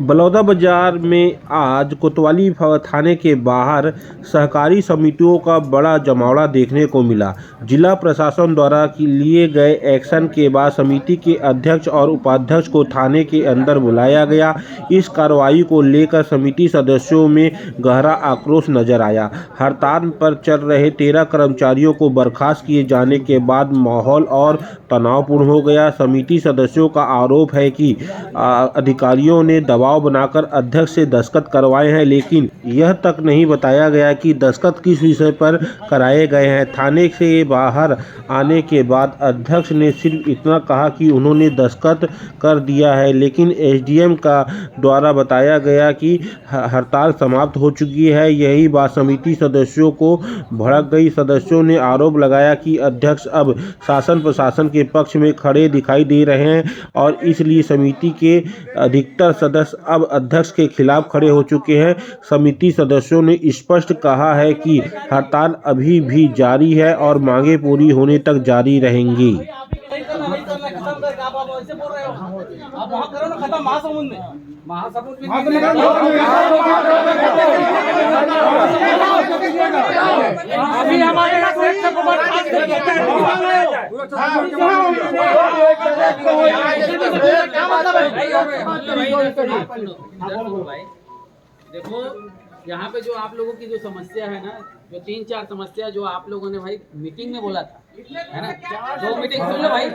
बलौदा बाजार में आज कोतवाली थाने के बाहर सहकारी समितियों का बड़ा जमावड़ा देखने को मिला। जिला प्रशासन द्वारा लिए गए एक्शन के बाद समिति के अध्यक्ष और उपाध्यक्ष को थाने के अंदर बुलाया गया। इस कार्रवाई को लेकर समिति सदस्यों में गहरा आक्रोश नजर आया। हड़ताल पर चल रहे 13 कर्मचारियों को बर्खास्त किए जाने के बाद माहौल और तनावपूर्ण हो गया। समिति सदस्यों का आरोप है कि अधिकारियों ने दबाव बनाकर अध्यक्ष से दस्तखत करवाए हैं, लेकिन यह तक नहीं बताया गया कि दस्तखत किस विषय पर कराए गए हैं। थाने से बाहर आने के बाद अध्यक्ष ने सिर्फ इतना कहा कि उन्होंने दस्तखत कर दिया है, लेकिन एसडीएम का द्वारा बताया गया कि हड़ताल समाप्त हो चुकी है। यही बात समिति सदस्यों को भड़क गई। सदस्यों ने आरोप लगाया कि अध्यक्ष अब शासन प्रशासन के पक्ष में खड़े दिखाई दे रहे हैं और इसलिए समिति के अधिकतर सदस्य अब अध्यक्ष के खिलाफ खड़े हो चुके हैं। समिति सदस्यों ने स्पष्ट कहा है कि हड़ताल अभी भी जारी है और मांगे पूरी होने तक जारी रहेंगी। अभी हमारे देखो यहाँ पे जो आप लोगों की जो समस्या है ना, जो 3-4 समस्या जो आप लोगों ने भाई मीटिंग में बोला था, है ना, 2 मीटिंग सुन लो भाई,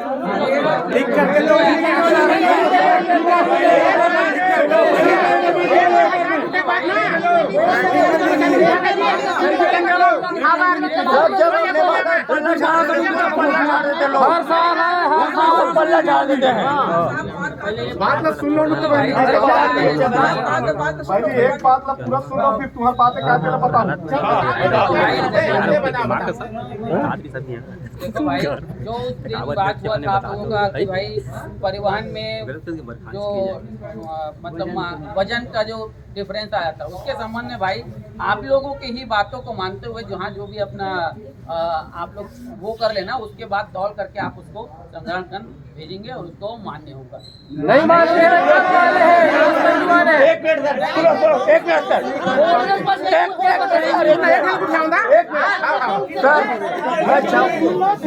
बात सुन लो तो भाई एक बात पूरा सुन लो, फिर तुम्हारी बातें क्या चला बताओ। देखो भाई, जो बात हुआ था आप लोगों का कि भाई परिवहन में जो मतलब वजन का जो डिफरेंस आया था, उसके संबंध में भाई आप लोगों की ही बातों को मानते हुए जहाँ जो भी अपना आप लोग वो कर लेना, उसके बाद दौड़ करके आप उसको संग्रहण कर भेजेंगे और उसको मान्य होगा। नहीं मानते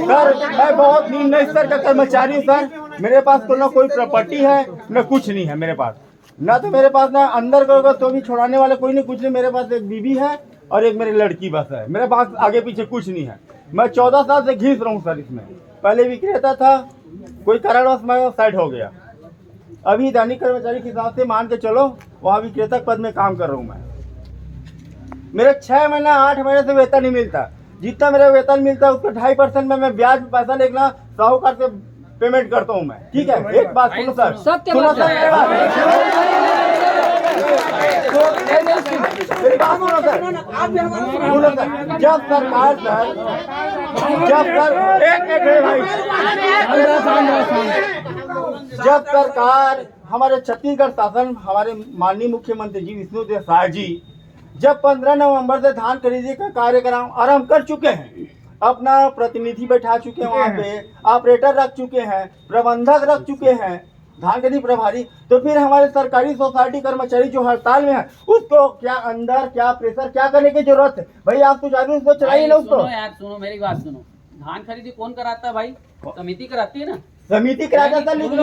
सर, मैं बहुत निम्न स्तर का कर्मचारी हूँ सर। मेरे पास तो ना कोई प्रॉपर्टी है न कुछ नहीं है मेरे पास, ना तो मेरे पास ना अंदर करोगे तो भी छोड़ाने वाले कोई नहीं, कुछ नहीं। मेरे पास एक बीबी है और एक मेरी लड़की बस है। मेरे पास आगे पीछे कुछ नहीं है। मैं 14 साल से घिस रहा हूँ सर इसमें। पहले विक्रेता था, कोई कारणवश मैं साइड हो गया। अभी दैनिक कर्मचारी के हिसाब से मान के चलो वहाँ विक्रेता पद में काम कर रहा हूँ मैं। मेरे 6 महीना 8 महीने से वेतन नहीं मिलता। जितना मेरा वेतन मिलता है उसके 2.5% में मैं ब्याज पैसा लेकर साहूकार से पेमेंट करता हूँ मैं। ठीक है, एक बात सुनो सर, सुनो सर मेरी बात सुनो सर। जब सरकार जब सरकार हमारे छत्तीसगढ़ शासन हमारे माननीय मुख्यमंत्री जी विष्णुदेव साय जी जब 15 नवंबर से धान खरीदी का कार्यक्रम आरंभ कर चुके हैं, अपना प्रतिनिधि बैठा चुके हैं, वहाँ पे ऑपरेटर रख चुके हैं, प्रबंधक रख चुके हैं, धान खरीदी प्रभारी, तो फिर हमारे सरकारी सोसाइटी कर्मचारी जो हड़ताल में है उसको क्या अंदर क्या प्रेशर क्या करने की जरूरत है? भाई आप तो जानते उसको चलाइए ना उसको। यार सुनो मेरी बात सुनो, धान खरीदी कौन कराता है भाई? समिति कराती है ना। समिति कराता था, लेकिन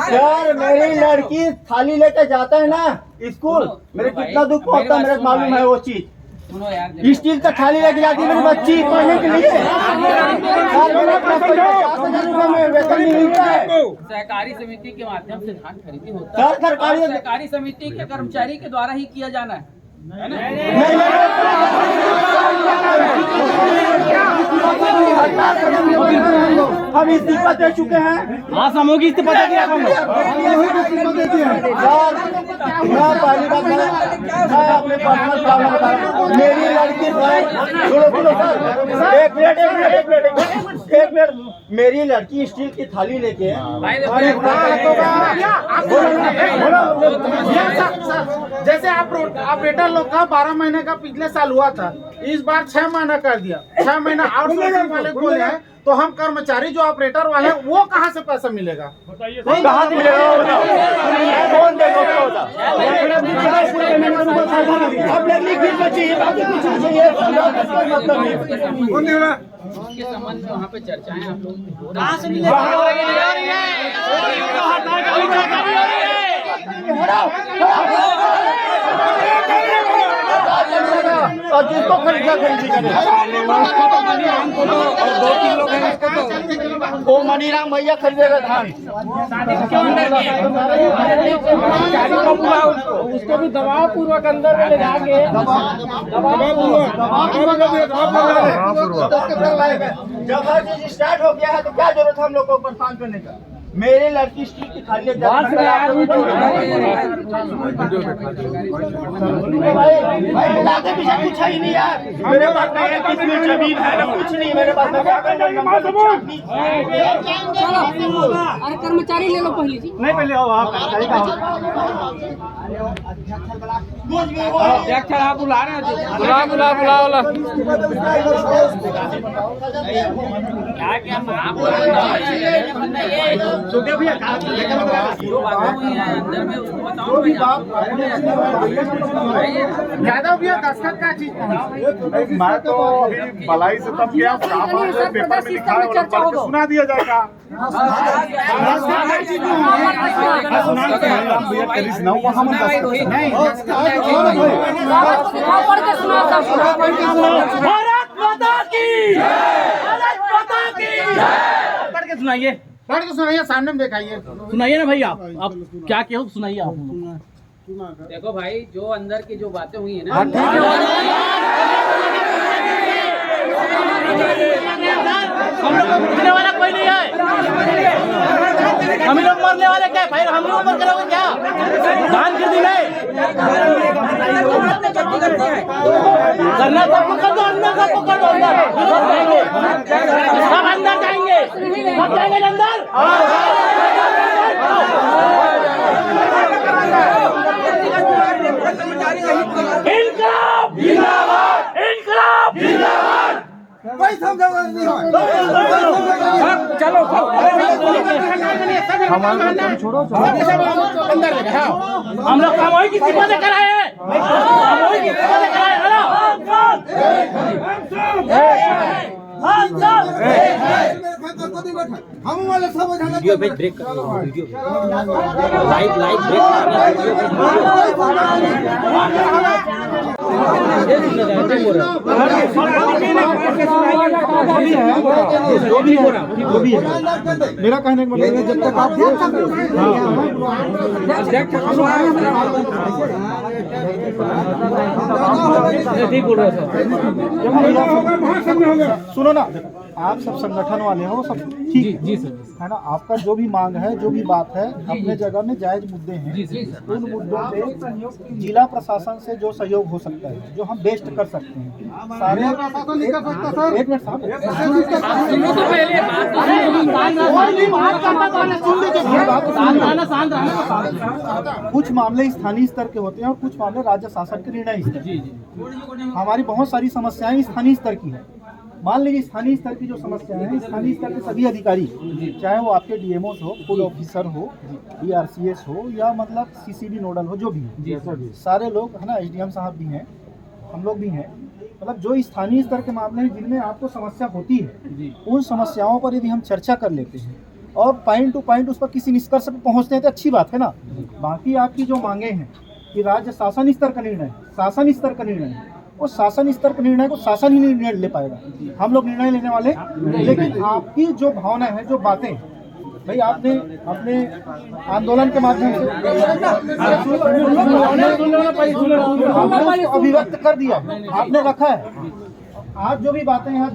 सर मेरी लड़की थाली लेके जाता है ना स्कूल, मेरे कितना दुख पहुंचता है मेरे मालूम है वो चीज। सुनो यार, स्टील का थाली लेके जाती है मेरी बच्ची पढ़ने के लिए। वेतन नहीं मिलता है। सहकारी समिति के माध्यम से धान खरीदी होता है। सहकारी समिति के कर्मचारी के द्वारा ही किया जाना है ना? हम इस्तीफा दे चुके हैं। हाँ, समूह की इस्तीफा दे दिया। मैं पहली बात मैं अपने पर्सनल प्रॉब्लम बता रहा हूँ। मेरी लड़की सुनो सर, एक मिनट मेरी लड़की स्टील की थाली लेके जैसे आप ऑपरेटर लोग का 12 महीने का पिछले साल हुआ था, इस बार 6 महीना कर दिया। 6 महीना आउटसोर्सिंग वाले बोले हैं, तो हम कर्मचारी जो ऑपरेटर वाले हैं वो कहाँ से पैसा मिलेगा? कहाँ से मिलेगा वो बताओ? कौन देगा उसका होता? अब लिखित में चाहिए, बाकी कुछ नहीं चाहिए। मतलब नहीं। उसके संबंध में वहाँ पे चर्चाएं आप लोग हो और जिसको खरीदा खरीदी करे वो मनीराम भैया खरीदेगा धान। उसको भी दबाव पूर्वक अंदर में ले जाके जब हर चीज स्टार्ट हो गया है तो क्या जरूरत है हम लोग को परेशान करने का? मेरी लड़की स्टील की थाली भाई लाके पीछे कुछ ही नहीं यार। मेरे पास नहीं है, 20 मिनट जमीन है ना, कुछ नहीं मेरे पास। अरे कर्मचारी ले लो पहले जी। नहीं पहले आओ आप बुला रहे हैं। अंदर में उसको बताओ यादव भैया दस्तखत का चीज मैं तो अभी भलाई से तब गया पेपर में लिखा है और सुना दिया जाएगा। सुनाइए, पढ़ के सुनाइए, सामने में दिखाइए। सुनाइए ना भाई। आप क्या कहो, सुनाइए आप। देखो भाई, जो अंदर की जो बातें हुई है ना, हम लोग मरने वाला कोई नहीं है। हम लोग मरने वाले क्या भाई? हम लोग मर करोगे क्या? दान कर दी करना सबको कर दो, अंदर सबको कर दो, अंदर सब अंदर जाएंगे, सब जाएंगे अंदर। इनकलाब जिंदाबाद, इनकलाब जिंदाबाद। चलो हम लोग सामूहिक इस्तीफा से कराए हैं, सामूहिक इस्तीफा से कराए। हम वाले सब वीडियो पे ब्रेक कर दो, वीडियो लाइव मेरा कहने का मतलब है जब तक आप ठीक बोल रहे सुनो ना, आप सब संगठन वाले हो, सब ठीक जी सर, है ना। आपका जो भी मांग है, जो भी बात है, अपने जगह में जायज मुद्दे हैं। उन मुद्दों पे जिला प्रशासन से जो सहयोग हो सकता है, जो हम बेस्ट कर सकते हैं, सारे एक मिनट साहब, कुछ मामले स्थानीय स्तर के होते हैं और कुछ मामले राज्य शासन के निर्णय स्तर। हमारी बहुत सारी समस्याएं स्थानीय स्तर की है। मान लीजिए स्थानीय स्तर की जो समस्याएं हैं, स्थानीय स्तर के सभी अधिकारी, चाहे वो आपके डीएमओस हो, फूड ऑफिसर हो, डीआरसीएस हो, या मतलब सीसीडी नोडल हो, जो भी हो, सारे लोग है ना, एसडीएम साहब भी हैं, हम लोग भी हैं। मतलब जो स्थानीय स्तर के मामले हैं जिनमें आपको समस्या होती है, उन समस्याओं पर यदि हम चर्चा कर लेते हैं और पॉइंट टू पॉइंट उस पर किसी निष्कर्ष पर पहुँचते हैं तो अच्छी बात है ना। बाकी आपकी जो मांगे हैं कि राज्य शासन स्तर का निर्णय, शासन स्तर का निर्णय, वो शासन स्तर के निर्णय को शासन ही निर्णय ले पाएगा, हम लोग निर्णय लेने वाले। लेकिन आपकी जो भावना है, जो बातें भाई आपने अपने आंदोलन के माध्यम से अभिव्यक्त कर दिया, आपने रखा है। आज जो भी बातें हैं,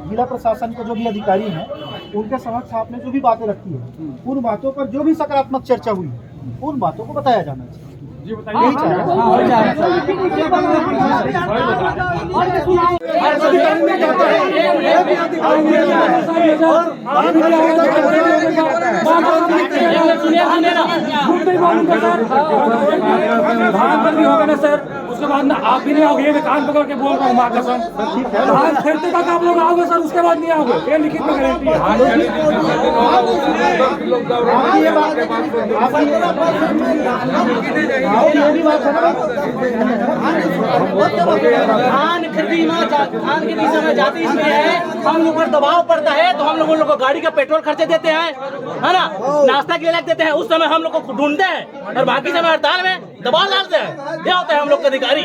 जिला प्रशासन के जो भी अधिकारी हैं, उनके समक्ष आपने जो भी बातें रखी है, उन बातों पर जो भी सकारात्मक चर्चा हुई है, उन बातों को बताया जाना चाहिए। यही चाह सर। उसके बाद ना आप भी नहीं आओगे, मैं कान पकड़ के बोल रहा हूँ माँ कसम। धान फिरते तक आप लोग आओगे सर, उसके बाद नहीं आओगे, ये लिखित में गारंटी है। धान की दिशा में जाती इसलिए है, हम लोग पर दबाव पड़ता है तो हम लोगों को गाड़ी का पेट्रोल खर्चे देते हैं, है ना, नाश्ता के लिए देते हैं, उस समय हम लोग को ढूंढते हैं और बाकी समय हड़ताल में दबाव डालते हैं। क्या होता है हम लोग के अधिकारी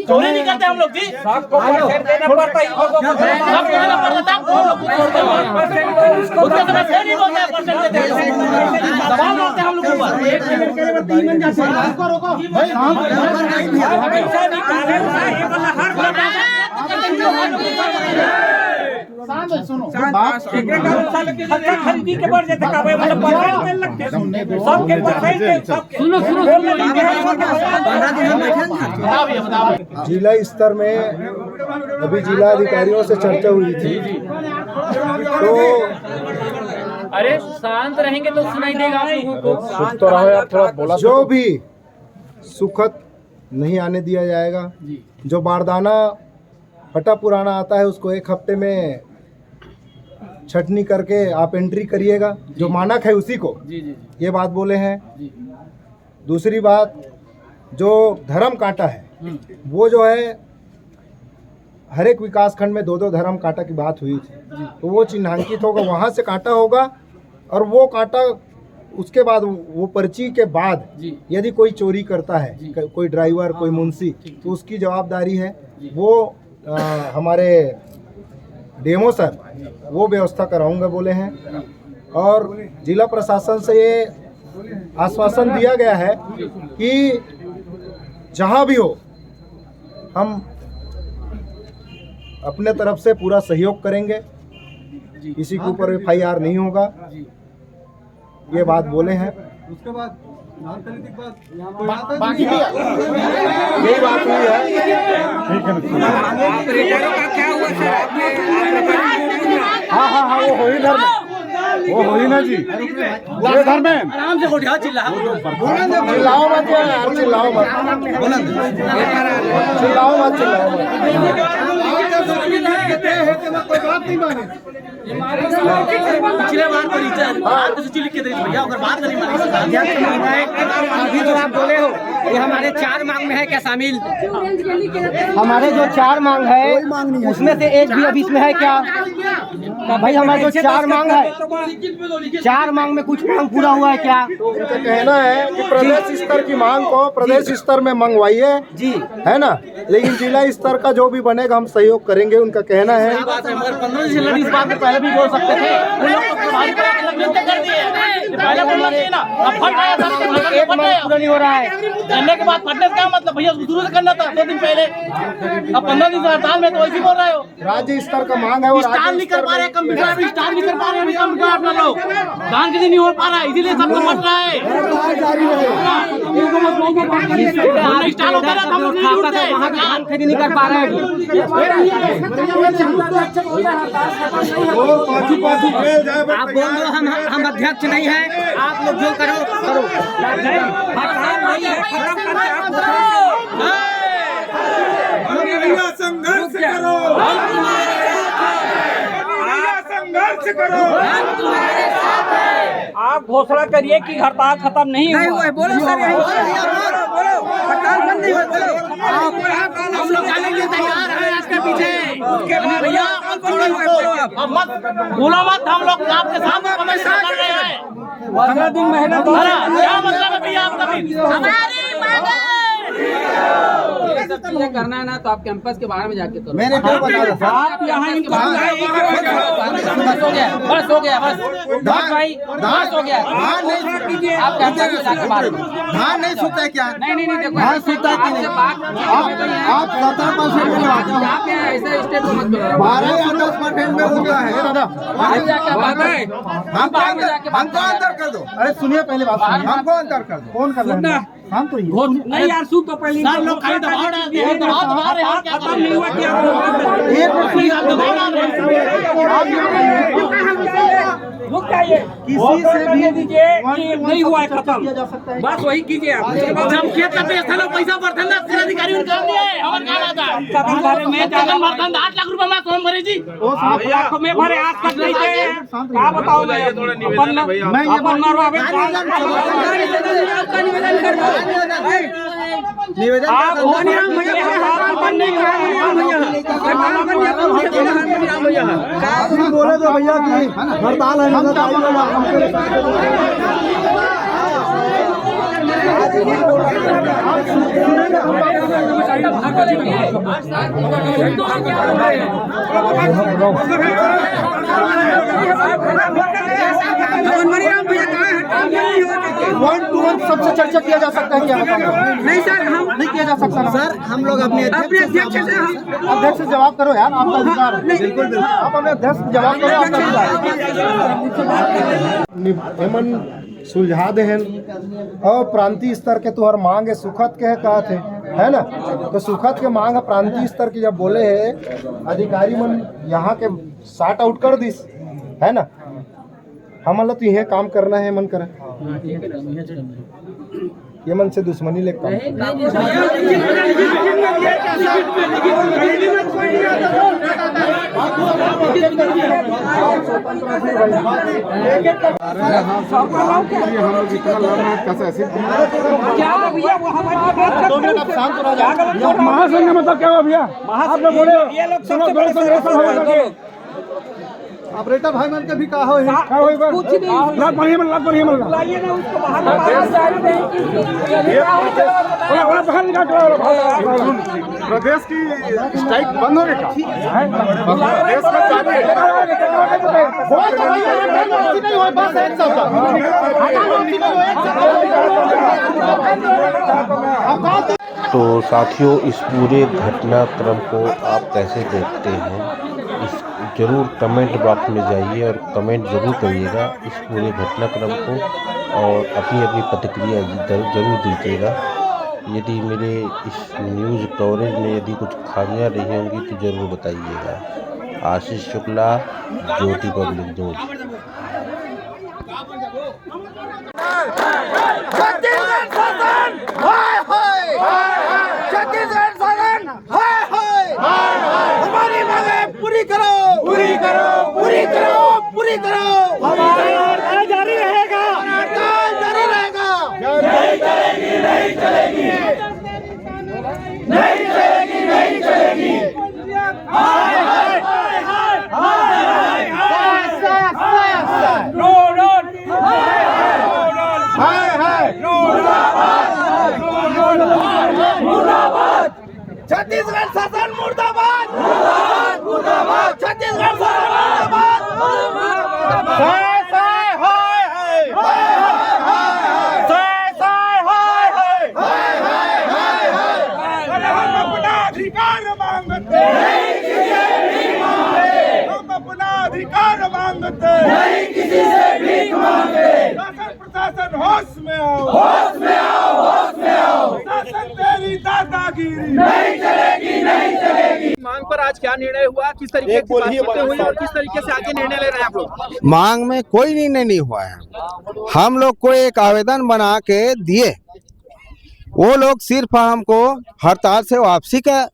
चोरी नहीं करते हम लोग जी, सबको देना पड़ता है, सबको देना पड़ता है, उसके समय से नहीं बोलते हैं परसेंट देते हैं, दबाव डालते हैं हम लोग ऊपर। खरीदी के बढ़ जाते जिला स्तर में अभी जिला अधिकारियों से चर्चा हुई थी, तो अरे शांत रहेंगे तो सुनाई देगा आप लोगों को। तो रहो यार, थोड़ा बोला। जो भी सुखद नहीं आने दिया जाएगा, जो बारदाना फटा पुराना आता है उसको 1 हफ्ते में छटनी करके आप एंट्री करिएगा, जो मानक है उसी को। ये बात बोले हैं। दूसरी बात, जो धर्म कांटा है वो जो है हर एक विकास खंड में 2-2 धर्म कांटा की बात हुई थी, तो वो चिन्हांकित होगा, वहाँ से कांटा होगा और वो कांटा उसके बाद वो पर्ची के बाद यदि कोई चोरी करता है, कोई ड्राइवर, कोई मुंशी, तो उसकी जवाबदारी है। वो हमारे डेमो सर वो व्यवस्था कराऊंगा बोले हैं। और जिला प्रशासन से ये आश्वासन दिया गया है कि जहां भी हो हम अपने तरफ से पूरा सहयोग करेंगे, किसी के ऊपर FIR नहीं होगा, ये बात बोले हैं। उसके बाद बाकी यही बात हुई है। हाँ वो हो ही धर्म, वो हो ही ना जी, वो धर्म में आराम से चिल्लाओ चिल्लाओ मत यार, चिल्लाओ मत, चिल्लाओ मत, चिल्लाओ कोई बात नहीं माने। पिछले बार पर लिख के दे भैया, अगर बात नहीं अभी जो आप बोले हो ये हमारे 4 मांग में है क्या शामिल? हमारे जो 4 मांग है उसमें से एक भी अभी इसमें है क्या? भाई हमारे जो 4 मांग है, 4 मांग में कुछ मांग पूरा हुआ है क्या? उनका कहना है कि प्रदेश स्तर की मांग को प्रदेश स्तर में मंगवाइए जी, है ना, लेकिन जिला स्तर का जो भी बनेगा हम सहयोग करेंगे, उनका कहना है। इस बात में पहले भी बोल सकते थे, एक मांग पूरा नहीं हो रहा है। करने के बाद पढ़ने का मतलब भैया शुरू से करना था 2 दिन पहले, अब 15 दिन से हड़ताल में तो वैसे बोल रहे हो। राज्य स्तर का मांग है, स्टार नहीं कर पा रहे, कंप्यूटर अभी स्टार नहीं कर पा रहे, कंप्यूटर अपना लोग धान के दिन नहीं हो पा रहा है, इसीलिए सबको मट रहा है। स्टार होता है हम लोग नहीं जुड़ते, वहाँ भी धान खरीदी नहीं कर पा रहे हैं। आप बोल दो हम अध्यक्ष नहीं है, आप लोग जो करो करो। संघर्ष करो, संघर्ष करो। आप घोषणा करिए कि हड़ताल खत्म नहीं हुआ। बोलो सर, हड़ताल बंद नहीं हुआ, हम लोग जाने के लिए तैयार हैं आपके पीछे भैया, अब मत बोलो मत, हम लोग आपके साथ कर रहे हैं। 15 दिन मेहनत, क्या मतलब है भैया आपका? हमारी मांगे सब चीजें करना है ना तो आप कैंपस के बाहर में जाके करो। मैंने क्या बता रहा आप यहाँ बस हो गया बस भाई बस हो गया। आप कैंपस में जाके बात करो। धान नहीं सूखता है क्या? नहीं देखो धान सूखता है कि आप 17% में लगाते हो, यहाँ पे ऐसा स्टेप को मत करो। 12 या 10% में होता है। बाहर जाके बात करो। हमको अंतर कर दो। अरे सुनिए पहले बात सुनिए। हमको अंतर कर दो। कौन कर रहा है? शांत रहिए। नहीं यार सुन तो पहले सर लोग खाली दबाव डालते हैं, दबाव दबा रहे हैं, क्या खत्म नहीं हुआ क्या एक मिनट आप दबाव डाल रहे रुक जाइए, किसी से भी दीजिए कि नहीं हुआ है खत्म, किया जा सकता है। बस वही कीजिए आप। जब खेत का पैसा लोग पैसा बढ़ते ना फिर अधिकारी उनका काम नहीं है, हमारे काम आता है। कदम भरे में कदम भरता 8 लाख रुपए मैं कौन भरे जी? आप लाखों में भरे आज तक नहीं थे, क्या बताओ मैं अपन मरवावे निवेदन आप बोले तो भैया की हड़ताल है, वन टू वन सबसे चर्चा किया जा सकता है क्या? नहीं सर, हम नहीं किया जा सकता सर। हम लोग अपने अध्यक्ष से जवाब करो यार, आपका अधिकार है। बिल्कुल बिल्कुल, आप अपने अध्यक्ष से जवाब करो, आपका अधिकार। एमन सुलझा देहन और प्रांतीय स्तर के तुहर मांग है सुखद के है कहा थे, है ना? तो सुखद के मांग प्रांतीय स्तर की जब बोले है अधिकारी मन यहाँ के सार्ट आउट कर दिस, है ना? हम तो यह काम करना है, मन करे ये मन से दुश्मनी ले काम महासंघ मतलब क्या हुआ भैया? आप लोग बोले ये लोग सबसे ऑपरेटर भाई मन के भी कहा हो कुछ नहीं लाख बढ़िया मन लाइए ना उसको बाहर प्रदेश की स्ट्राइक बंद होने का प्रदेश का तो साथियों, इस पूरे घटनाक्रम को आप कैसे देखते हैं? इस जरूर कमेंट बॉक्स में जाइए और कमेंट ज़रूर करिएगा इस पूरे घटनाक्रम को, और अपनी अपनी प्रतिक्रिया ज़रूर दीजिएगा। यदि मेरे इस न्यूज़ कवरेज में यदि कुछ खामियां रही होंगी तो ज़रूर बताइएगा। आशीष शुक्ला, ज्योति पब्लिक न्यूज़। हमारी मांगे पूरी करो, पूरी करो, पूरी करो, पूरी करो। हमारा जारी रहेगा, जारी रहेगा। नहीं चलेगी, नहीं चलेगी, नहीं चलेगी, नहीं चलेगी। हाय हाय हाय हाय हाय हाय नो नो हाय हाय हाय मुर्दाबाद, छत्तीसगढ़ शासन मुर्दाबाद, मुर्दाबाद, मुर्दाबाद, छत्तीसगढ़ शासन मुर्दाबाद। हाय हाय हाय हाय हाय हाय हाय। हम अपना अधिकार मांगते नहीं, किसी से भीख मांगते। हम अपना अधिकार मांगते नहीं, किसी से भीख मांगते। शासन प्रशासन होश में आओ, होश में आओ, होश में आओ। शासन तेरी दादागिरी नहीं चलेगी, नहीं चलेगी। मांग पर आज क्या निर्णय हुआ, किस तरीके से बातचीतें हुई और किस तरीके से आगे निर्णय ले रहे हैं आप लोग? मांग में कोई निर्णय नहीं हुआ है। हम लोग को एक आवेदन बना के दिए, वो लोग सिर्फ हमको हड़ताल से वापसी का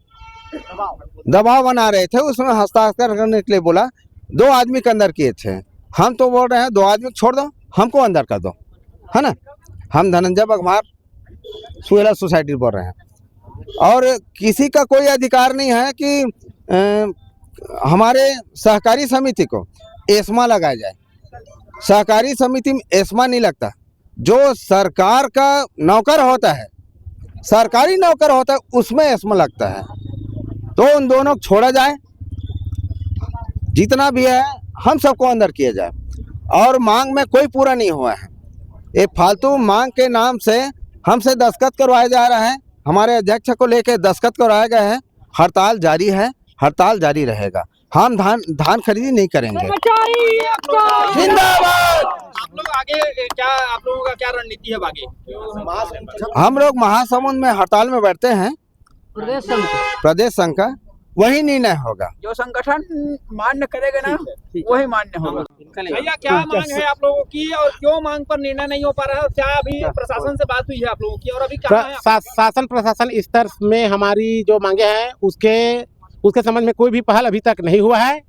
दबाव बना रहे थे, उसमें हस्ताक्षर करने के लिए बोला। 2 आदमी के अंदर किए थे, हम तो बोल रहे हैं 2 आदमी छोड़ दो, हमको अंदर कर दो, है ना? हम धनंजय बघमार सुहेला सोसाइटी बोल रहे हैं, और किसी का कोई अधिकार नहीं है कि हमारे सहकारी समिति को एस्मा लगाया जाए। सहकारी समिति में एस्मा नहीं लगता। जो सरकार का नौकर होता है सरकारी नौकर होता है उसमें इसमें लगता है, तो उन दोनों को छोड़ा जाए, जितना भी है हम सबको अंदर किया जाए। और मांग में कोई पूरा नहीं हुआ है, ये फालतू मांग के नाम से हमसे दस्तखत करवाया जा रहा है, हमारे अध्यक्ष को लेकर दस्तखत करवाया गया है। हड़ताल जारी है, हड़ताल जारी रहेगा, हम धान खरीदी नहीं करेंगे। जिंदाबाद। आप लोग आगे क्या, आप लोगों का क्या रणनीति है आगे? हम लोग महासमुंद में हड़ताल में बैठते हैं, प्रदेश संघ का वही निर्णय होगा, जो संगठन मान्य करेगा ना वही मान्य होगा। भैया क्या मांग है आप लोगों की और क्यों मांग पर निर्णय नहीं हो पा रहा है? क्या अभी प्रशासन से बात हुई है आप लोगों की और अभी कहाँ है आप? शासन प्रशासन स्तर में हमारी जो मांगे हैं उसके संबंध में कोई भी पहल अभी तक नहीं हुआ है।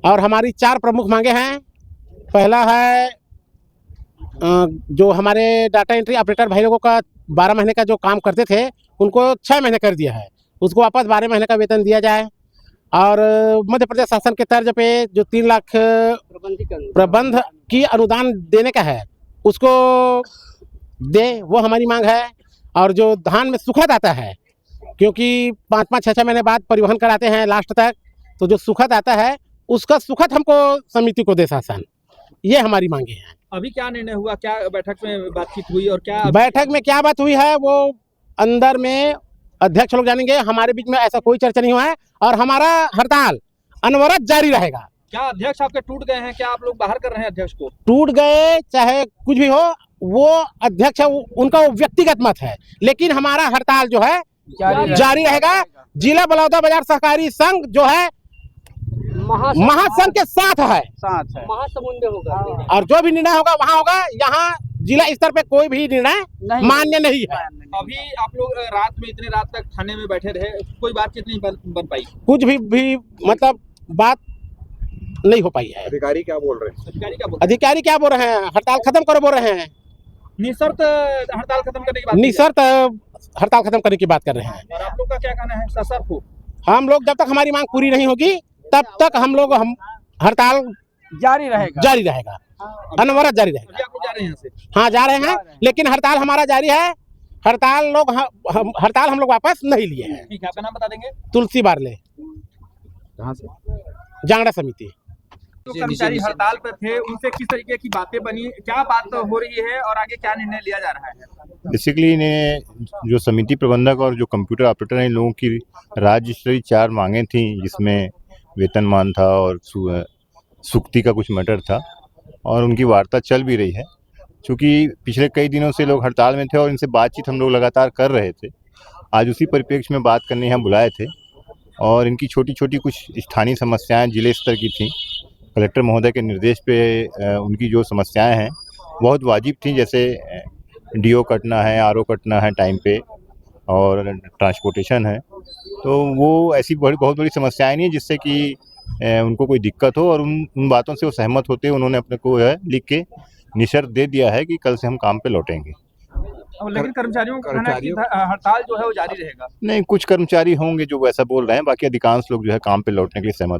और हमारी 4 प्रमुख मांगे हैं। पहला है जो हमारे डाटा एंट्री ऑपरेटर भाई लोगों का 12 महीने का जो काम करते थे उनको 6 महीने कर दिया है, उसको वापस 12 महीने का वेतन दिया जाए। और मध्य प्रदेश शासन के तर्ज पे जो 3 लाख प्रबंध की अनुदान देने का है उसको दे, वो हमारी मांग है। और जो धान में सुखद आता है, क्योंकि 5-5, 6-6 महीने बाद परिवहन कराते हैं लास्ट तक, तो जो सुखद आता है उसका सुखद हमको समिति को दे शासन, ये हमारी मांगे हैं। अभी क्या निर्णय हुआ, क्या बैठक में बातचीत हुई और क्या बैठक में क्या बात हुई है वो अंदर में अध्यक्ष लोग जानेंगे, हमारे बीच में ऐसा कोई चर्चा नहीं हुआ है। और हमारा हड़ताल अनवरत जारी रहेगा। क्या अध्यक्ष आपके टूट गए हैं? क्या आप लोग बाहर कर रहे हैं अध्यक्ष को? टूट गए चाहे कुछ भी हो, वो अध्यक्ष उनका व्यक्तिगत मत है, लेकिन हमारा हड़ताल जो है जारी रहेगा। जिला बलौदाबाजार सहकारी संघ जो है महासंघ के साथ है, महासमुंद में होगा और जो भी निर्णय होगा वहाँ होगा। यहाँ जिला स्तर पे कोई भी निर्णय मान्य नहीं है। अभी आप लोग रात में इतने रात तक थाने में बैठे रहे, कोई बातचीत नहीं बन पाई? कुछ भी मतलब बात नहीं हो पाई है। अधिकारी क्या बोल रहे हैं? अधिकारी क्या बोल रहे हैं? हड़ताल खत्म करो बोल रहे हैं। निशर्त हड़ताल खत्म करने की बात, निशर्त हड़ताल खत्म करने की बात कर रहे हैं। और आप लोग का क्या कहना है? सशर्त हो? हम लोग जब तक हमारी मांग पूरी नहीं होगी तब तक हम हड़ताल जारी रहेगा, अनवरत जारी रहेगा। अभी आप लोग जा रहे हैं यहाँ से? हाँ जा रहे हैं, लेकिन हड़ताल हमारा जारी है। हड़ताल हम लोग वापस नहीं लिए हैं। ठीक है, आपका नाम बता देंगे? तुलसी बारले, कहाँ से? जांगड़ा समिति। जो कर्मचारी हड़ताल पर थे उनसे किस तरीके की बातें बनी, क्या बात हो रही है और आगे क्या निर्णय लिया जा रहा है? बेसिकली इन्हें जो समिति प्रबंधक और जो कंप्यूटर ऑपरेटर हैं, इन लोगों की राज्य स्तरीय 4 मांगें थी, जिसमें वेतनमान था और सुक्ति का कुछ मैटर था, और उनकी वार्ता चल भी रही है। क्योंकि पिछले कई दिनों से लोग हड़ताल में थे और इनसे बातचीत हम लोग लगातार कर रहे थे। आज उसी परिप्रेक्ष्य में बात करने यहाँ बुलाए थे, और इनकी छोटी छोटी कुछ स्थानीय समस्याएं जिले स्तर की थी। कलेक्टर महोदय के निर्देश पे उनकी जो समस्याएं हैं बहुत वाजिब थी, जैसे डीओ कटना है, आरओ कटना है टाइम पे, और ट्रांसपोर्टेशन है। तो वो ऐसी बहुत बड़ी समस्याएं नहीं है जिससे कि उनको कोई दिक्कत हो, और उन बातों से वो सहमत होते हैं। उन्होंने अपने को लिख के निशर्त दे दिया है कि कल से हम काम पे लौटेंगे। लेकिन कर्मचारियों का कहना है कि हड़ताल जो है वो जारी रहेगा। नहीं, कुछ कर्मचारी होंगे जो वैसा बोल रहे हैं, बाकी अधिकांश लोग जो है काम पे लौटने के लिए सहमत।